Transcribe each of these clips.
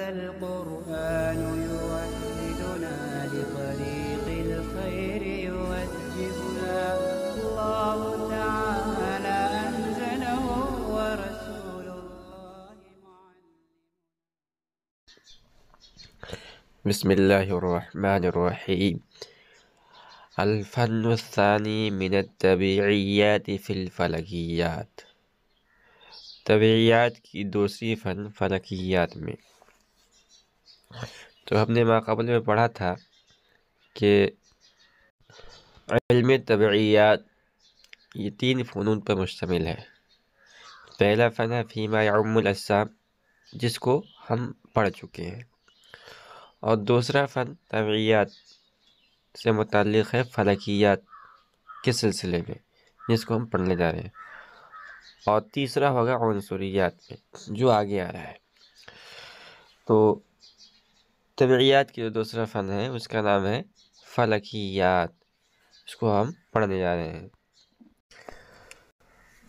هذا القرآن يوحدنا لطريق الخير يوجهنا الله تعالى أنزله ورسول الله معلم. بسم الله الرحمن الرحيم. الفن الثاني من الطبیعیات فی الفلکیات، طبیعیات کی دوسری فن فلکیات میں. تو ہم نے ماقبل میں پڑھا تھا کہ علم طبیعیات یہ 3 فنون پر مشتمل ہے. پہلا فن ہے فیما یعم الاجسام، جس کو ہم پڑھ چکے ہیں، اور دوسرا فن طبیعیات سے متعلق ہے فلکیات کے سلسلے میں، جس کو ہم پڑھنے جا رہے ہیں، اور تیسرا ہوگا عنصریات میں جو آگے آ رہا ہے. تو طبیعیات کی جو دوسرا فن ہے اس کا نام ہے فلکیات، اس کو ہم پڑھنے جا رہے ہیں.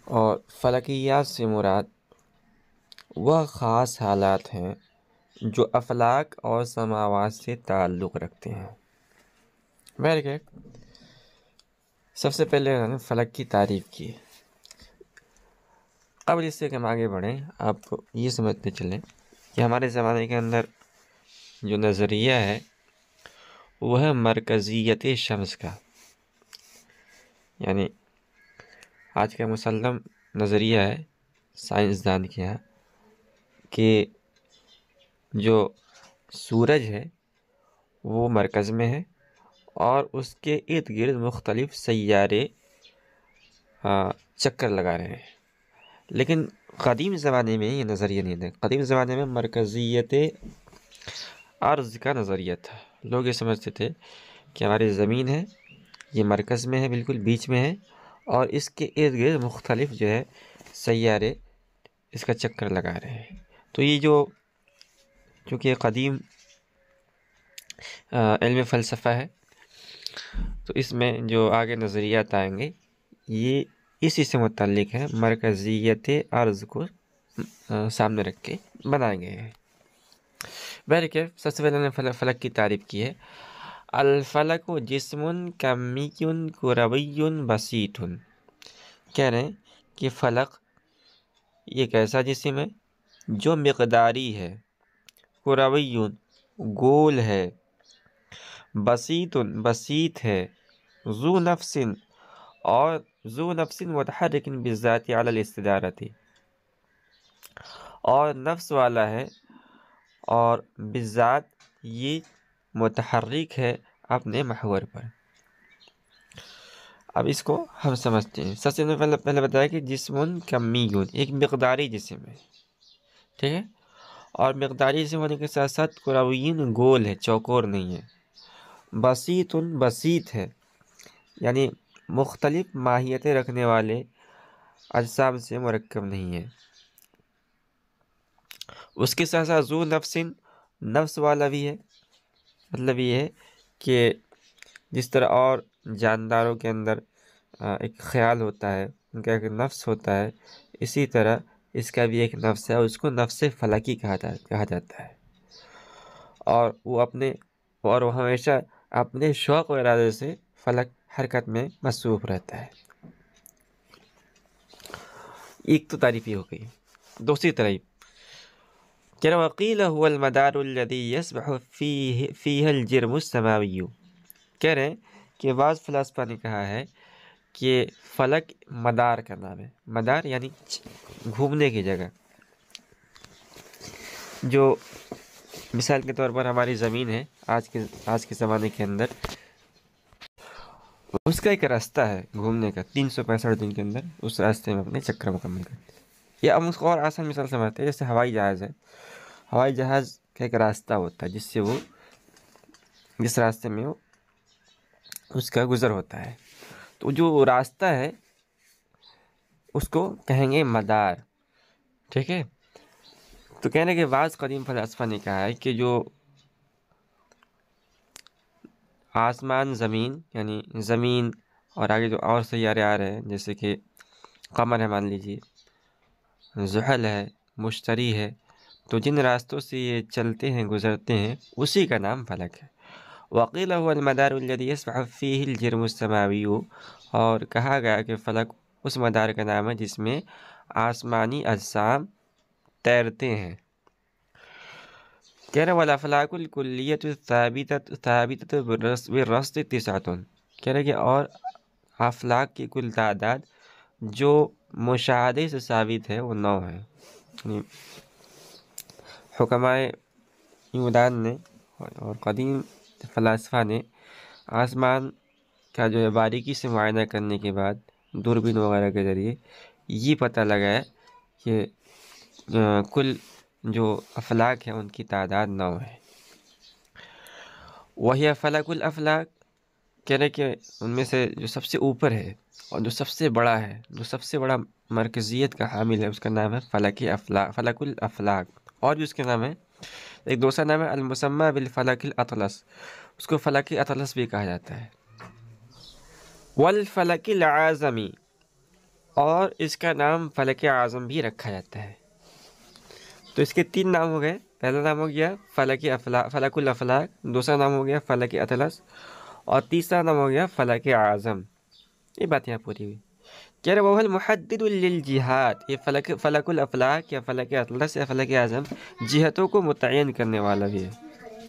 اور فلکیات سے مراد وہ خاص حالات ہیں جو افلاک اور سماوات سے تعلق رکھتے ہیں. سب سے پہلے انہوں نے فلک کی تعریف کی. قبل اس سے کہ ہم آگے بڑھیں، آپ یہ سمجھتے چلیں کہ ہمارے زمانے کے اندر جو نظریہ ہے وہ ہے مرکزیت شمس کا. یعنی آج کا مسلم نظریہ ہے سائنسدان کے یہاں کہ جو سورج ہے وہ مرکز میں ہے اور اس کے ارد گرد مختلف سیارے چکر لگا رہے ہیں. لیکن قدیم زمانے میں یہ نظریہ نہیں تھا. قدیم زمانے میں مرکزیت ارض کا نظریہ تھا. لوگ یہ سمجھتے تھے کہ ہماری زمین ہے یہ مرکز میں ہے، بالکل بیچ میں ہے، اور اس کے ارد گرد مختلف جو ہے سیارے اس کا چکر لگا رہے ہیں. تو یہ جو چونکہ قدیم علم فلسفہ ہے تو اس میں جو آگے نظریات آئیں گے یہ اسی سے متعلق ہے، مرکزیت ارض کو سامنے رکھ کے بنائے گئے ہیں. بہرکیف سب سے پہلے نے فلک کی تعریف کی ہے. الفلک جسم کمی کروی بسیط. کہہ رہے ہیں کہ فلک یہ ایک ایسا جسم ہے جو مقداری ہے، کروی گول ہے، بسیط ہے، ذو نفس اور ذو نفس متحرک بالذات علی الاستدارۃ، اور نفس والا ہے اور بالذات یہ متحرک ہے اپنے محور پر. اب اس کو ہم سمجھتے ہیں. سب سے پہلے بتایا کہ جسم کمی ایک مقداری جسم ہے، ٹھیک ہے، اور مقداری جسم ہونے کے ساتھ ساتھ کروین گول ہے، چوکور نہیں ہے. بسیط ہے، یعنی مختلف ماہیتیں رکھنے والے اجسام سے مرکب نہیں ہے. اس کے ساتھ ساتھ ذو نفس والا بھی ہے. مطلب یہ ہے کہ جس طرح اور جانداروں کے اندر ایک خیال ہوتا ہے، ان کا ایک نفس ہوتا ہے، اسی طرح اس کا بھی ایک نفس ہے اور اس کو نفس فلکی کہا جاتا ہے. اور وہ ہمیشہ اپنے شوق و ارادے سے فلک حرکت میں مصروف رہتا ہے. ایک تو تعریف یہ ہو گئی. دوسری تعریف کہ وقیل هو المدار الذي يسبح فيه الجرم السماوي. کہہ رہے ہیں کہ بعض فلاسفہ نے کہا ہے کہ فلک مدار کا نام ہے. مدار یعنی گھومنے کی جگہ. جو مثال کے طور پر ہماری زمین ہے آج کے زمانے کے اندر، اس کا ایک راستہ ہے گھومنے کا 365 دن کے اندر، اس راستے میں اپنے چکر مکمل کرتے ہیں. یا ہم اس کو اور آسان مثال سمجھتے ہیں، جیسے ہوائی جہاز ہے. ہوائی جہاز کا ایک راستہ ہوتا ہے جس راستے میں وہ اس کا گزر ہوتا ہے. تو جو راستہ ہے اس کو کہیں گے مدار، ٹھیک ہے. تو کہنے کے بعض قدیم فلاسفہ نے کہا ہے کہ جو آسمان زمین، یعنی زمین اور آگے جو اور سیارے آ رہے ہیں جیسے کہ قمر ہے، مان لیجیے زحل ہے، مشتری ہے، تو جن راستوں سے یہ چلتے ہیں گزرتے ہیں اسی کا نام فلک ہے۔ وقیل هو المدار الذي يسبح فيه الجرم السماوی، اور کہا گیا کہ فلک اس مدار کا نام ہے جس میں آسمانی اجسام تیرتے ہیں۔ کہہ رہے والافلاک الکلیۃ ثابتۃ بالرصد تسعۃ، کہہ رہے کہ اور افلاک کی کل تعداد جو مشاہدے سے ثابت ہے وہ 9 ہے۔ یعنی حکمائے یونان نے اور قدیم فلاسفہ نے آسمان کا جو ہے باریکی سے معائنہ کرنے کے بعد دوربین وغیرہ کے ذریعے یہ پتہ لگایا کہ کل جو افلاک ہیں ان کی تعداد 9 ہے۔ وہی فلک الافلاک، کہہ رہے کہ ان میں سے جو سب سے اوپر ہے اور جو سب سے بڑا ہے، جو سب سے بڑا مرکزیت کا حامل ہے، اس کا نام ہے فلک الافلاک۔ اور بھی اس کے نام ہے، ایک دوسرا نام ہے المسمى بالفلک الاطلس، اس کو فلک اطلس بھی کہا جاتا ہے۔ والفلک العظمی، اور اس کا نام فلک اعظم بھی رکھا جاتا ہے۔ تو اس کے 3 نام ہو گئے، پہلا نام ہو گیا فلک الافلاک، دوسرا نام ہو گیا فلک اطلس، اور تیسرا نام ہو گیا فلک اعظم۔ یہ بات یہاں پوری ہوئی۔ کہہ رہے وہ المحدد للجہات، یہ فلک الافلاک یا فلک اطلس یا فلک اعظم جہتوں کو متعین کرنے والا بھی ہے۔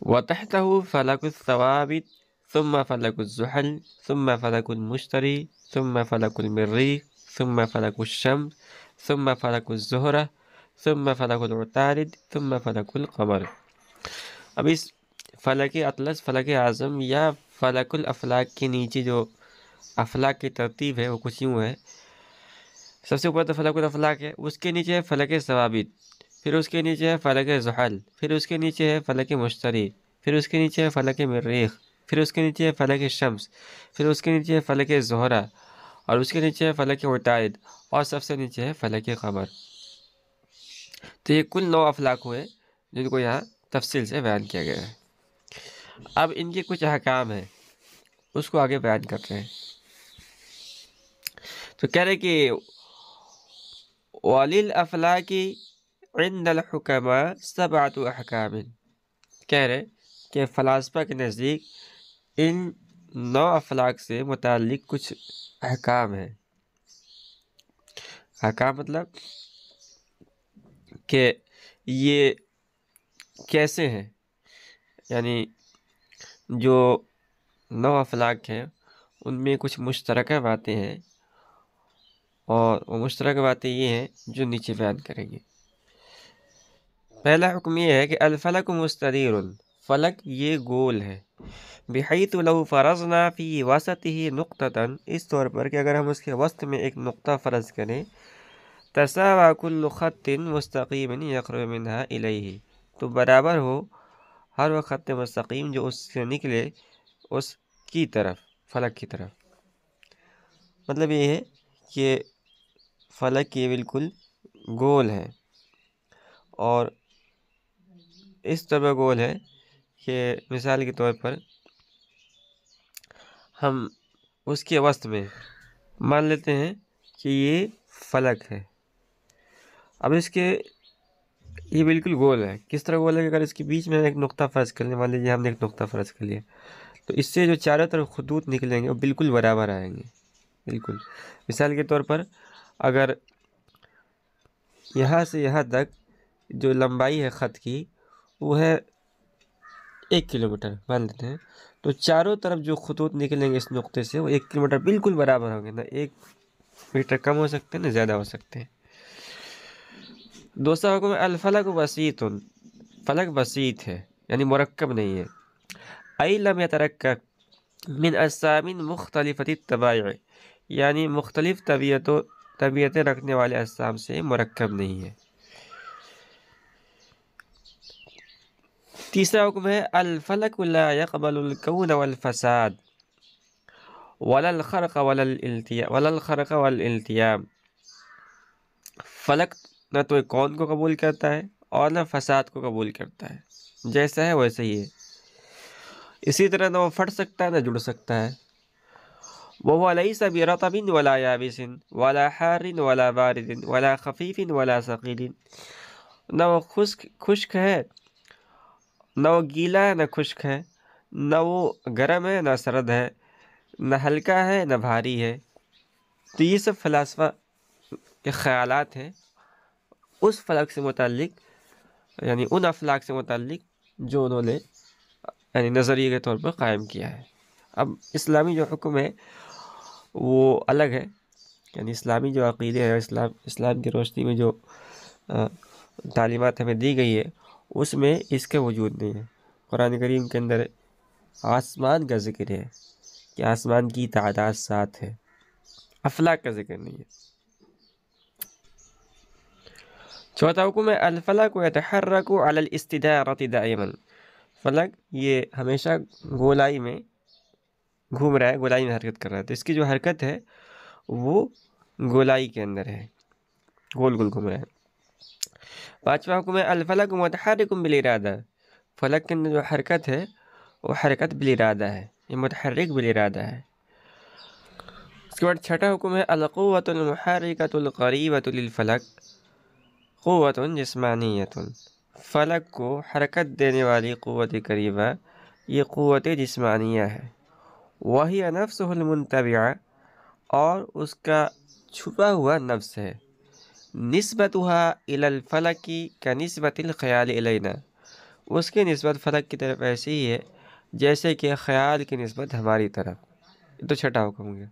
وتحتہ فلک الثوابت، ثم فلک الزحل، ثم فلک المشتری، ثم فلک المریخ، ثم فلک الشمس، ثم فلک الزہرہ، ثم فلک العطارد، ثم فلک القمر۔ اب اس فلک اطلس، فلک اعظم یا فلک الافلاک کے نیچے جو افلاک کی ترتیب ہے وہ کچھ یوں ہے۔ سب سے اوپر تو فلک الافلاک ہے، اس کے نیچے ہے فلک ثوابت، پھر اس کے نیچے ہے فلک زحل، پھر اس کے نیچے ہے فلک مشتری، پھر اس کے نیچے ہے فلک مریخ، پھر اس کے نیچے ہے فلک شمس، پھر اس کے نیچے ہے فلک زہرہ، اور اس کے نیچے ہے فلک عطارد، اور سب سے نیچے ہے فلک قمر۔ تو یہ کل 9 افلاک ہوئے جن کو یہاں تفصیل سے بیان کیا گیا ہے۔ اب ان کے کچھ احکام ہیں، اس کو آگے بیان کرتے ہیں۔ تو کہہ رہے کہ وَلِلْأَفْلَاكِ عِنْدَ الْحُكَمَاءِ سَبْعَةُ أَحْكَامٍ، کہہ رہے کہ فلاسفہ کے نزدیک ان 9 افلاک سے متعلق کچھ احکام ہیں۔ احکام مطلب کہ یہ کیسے ہیں، یعنی جو 9 افلاک ہیں ان میں کچھ مشترکہ باتیں ہیں، اور وہ مشترکہ باتیں یہ ہیں جو نیچے بیان کریں گے۔ پہلا حکم یہ ہے کہ الفلک مستدیر، فلک یہ گول ہے، بحیث لو فرضنا فی وسطہ نقطۃ، اس طور پر کہ اگر ہم اس کے وسط میں ایک نقطہ فرض کریں، تساوی کل خط مستقیم یخرج منہا الیہ، تو برابر ہو ہر وہ خط مستقیم جو اس سے نکلے اس کی طرف، فلک کی طرف۔ مطلب یہ ہے کہ فلک یہ بالکل گول ہے، اور اس طرح گول ہے کہ مثال کے طور پر ہم اس کے وسط میں مان لیتے ہیں کہ یہ فلک ہے۔ اب اس کے یہ بالکل گول ہے، کس طرح گول ہے کہ اگر اس کے بیچ میں ایک نقطہ فرض کر لیں، مان لیجیے ہم نے ایک نقطہ فرض کر لیا، تو اس سے جو چاروں طرف خطوط نکلیں گے وہ بالکل برابر آئیں گے، بالکل۔ مثال کے طور پر اگر یہاں سے یہاں تک جو لمبائی ہے خط کی وہ ہے 1 کلومیٹر مان لیتے ہیں، تو چاروں طرف جو خطوط نکلیں گے اس نقطے سے وہ 1 کلومیٹر بالکل برابر ہوں گے، نہ 1 میٹر کم ہو سکتے ہیں نہ زیادہ ہو سکتے ہیں۔ دوسرا حکم ہے الفلک بسیط، فلک بسیط ہے یعنی مرکب نہیں ہے، ای لم یترکب من اجسام مختلفۃ الطبائع، یعنی مختلف طبیعتیں رکھنے والے اجسام سے مرکب نہیں ہے۔ تیسرا حکم ہے الفلک لا يقبل الكون والفساد ولا الخرق ولا الالتیام، فلک نہ تو کون کو قبول کرتا ہے اور نہ فساد کو قبول کرتا ہے، جیسا ہے ویسا ہی ہے، اسی طرح نہ وہ پھٹ سکتا ہے نہ جڑ سکتا ہے۔ وَهُوَ لَيْسَ بِرَطَبٍ وَلَا يَابِسٍ وَلَا حَارٍ وَلَا بَارِدٍ وَلَا خَفِيفٍ وَلَا ثَقِيلٍ، نہ وہ خشک ہے، نہ وہ گیلا ہے، نہ خشک ہے، نہ وہ گرم ہے، نہ سرد ہے، نہ ہلکا ہے، نہ بھاری ہے۔ تو یہ سب فلاسفہ کے خیالات ہیں اس فلک سے متعلق، یعنی ان افلاک سے متعلق جو انہوں نے یعنی نظریے کے طور پر قائم کیا ہے۔ اب اسلامی جو حکم ہے وہ الگ ہے، یعنی اسلامی جو عقیدے ہیں، اسلام کی روشنی میں جو تعلیمات ہمیں دی گئی ہے اس میں اس کے وجود نہیں ہے۔ قرآن کریم کے اندر آسمان کا ذکر ہے کہ آسمان کی تعداد 7 ہے، افلاک کا ذکر نہیں ہے۔ چوتھا حکم ہے الفلک یتحرک علی الاستدارۃ دائما، فلک یہ ہمیشہ گولائی میں گھوم رہا ہے، گولائی میں حرکت کر رہا ہے، تو اس کی جو حرکت ہے وہ گولائی کے اندر ہے، گول گول گھوم رہا ہے۔ پانچواں حکم ہے الفلک متحرک بالارادہ، فلک کے اندر جو حرکت ہے وہ حرکت بالارادہ ہے، یہ متحرک بالارادہ ہے۔ اس کے بعد چھٹا حکم ہے القوۃ المحرکۃ القریبۃ للفلک قوۃ جسمانیۃ، فلک کو حرکت دینے والی قوت قریبہ یہ قوت جسمانیہ ہے۔ وہی نفسہ المنتبعہ، اور اس کا چھپا ہوا نفس ہے۔ نسبتها الی الفلک کنسبت الخیال الینا، اس کی نسبت فلک کی طرف ایسی ہی ہے جیسے کہ خیال کی نسبت ہماری طرف۔ یہ تو چھٹا حکم ہو گیا۔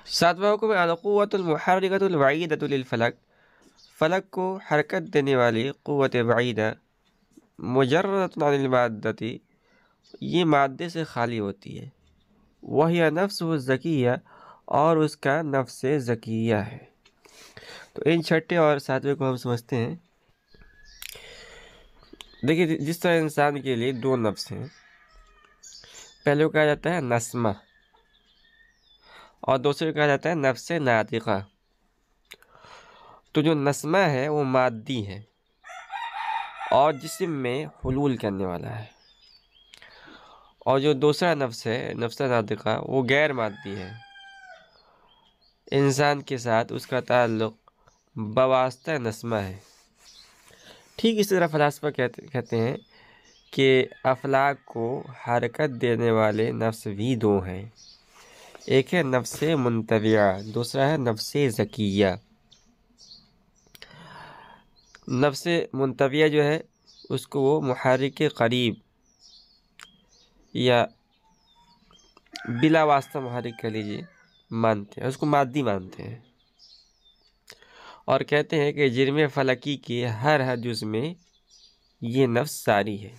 ساتواں حکم ہے القوۃ المحرکۃ البعیدۃ للفلک، فلک کو حرکت دینے والی قوت بعیدہ مجردۃ عن المادۃ، یہ مادے سے خالی ہوتی ہے۔ وہی نفسہ الذکیہ، اور اس کا نفس ذکیہ ہے۔ تو ان چھٹے اور ساتویں کو ہم سمجھتے ہیں۔ دیکھیے جس طرح انسان کے لیے 2 نفس ہیں، پہلے کو کہا جاتا ہے نسمہ اور دوسرے کو کہا جاتا ہے نفس ناطقہ۔ تو جو نسمہ ہے وہ مادی ہے اور جسم میں حلول کرنے والا ہے، اور جو دوسرا نفس ہے نفس ناطقہ وہ غیر مادی ہے، انسان کے ساتھ اس کا تعلق بواسطہ نسمہ ہے۔ ٹھیک اسی طرح فلاسفہ کہتے ہیں کہ افلاک کو حرکت دینے والے نفس بھی 2 ہیں، ایک ہے نفس منتبعہ، دوسرا ہے نفس ذکیہ۔ نفس منتبعہ جو ہے اس کو وہ محرک قریب یا بلا واسطہ محرک کہہ لیجیے مانتے ہیں، اس کو مادی مانتے ہیں، اور کہتے ہیں کہ جرم فلکی کے ہر جز میں یہ نفس ساری ہے۔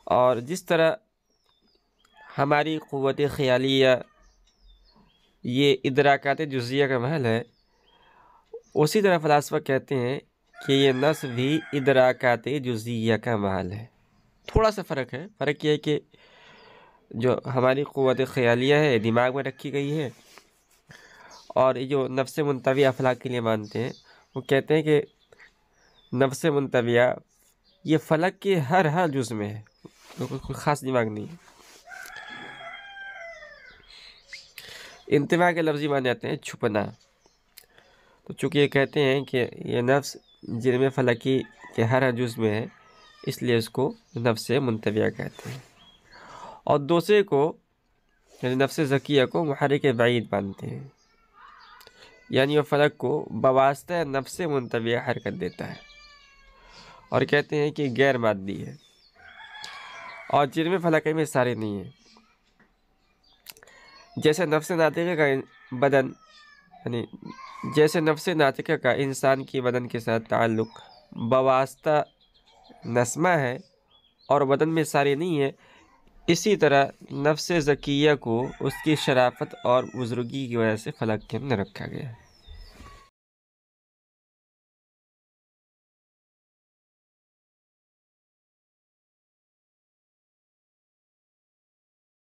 اور جس طرح ہماری قوت خیالیہ یہ ادراکات جزیہ کا محل ہے، اسی طرح فلاسفہ کہتے ہیں کہ یہ نفس بھی ادراکات جزیہ کا محل ہے۔ تھوڑا سا فرق ہے، فرق یہ ہے کہ جو ہماری قوت خیالیہ ہے دماغ میں رکھی گئی ہے، اور یہ جو نفس منتبعہ افلاک کے لیے مانتے ہیں وہ کہتے ہیں کہ نفس منتبعہ یہ فلک کے ہر جز میں ہے، کوئی خاص دماغ نہیں ہے۔ انتباہ کے لفظی معنی آتے ہیں چھپنا، تو چونکہ یہ کہتے ہیں کہ یہ نفس جرم فلکی کے ہر جز میں ہے اس لیے اس کو نفس منتبعہ کہتے ہیں، اور دوسرے کو یعنی نفس ذکیہ کو محرک بعید مانتے ہیں، یعنی وہ فلک کو بواسطہ نفس منتبعہ حرکت دیتا ہے، اور کہتے ہیں کہ غیر مادی ہے اور جرم فلکی میں سارے نہیں ہیں۔ جیسے نفس ناطقہ کا بدن، یعنی جیسے نفس ناطقہ کا انسان کی بدن کے ساتھ تعلق بواسطہ نسمہ ہے اور بدن میں ساری نہیں ہے، اسی طرح نفس ذکیہ کو اس کی شرافت اور بزرگی کی وجہ سے فلک کے اندر رکھا گیا ہے۔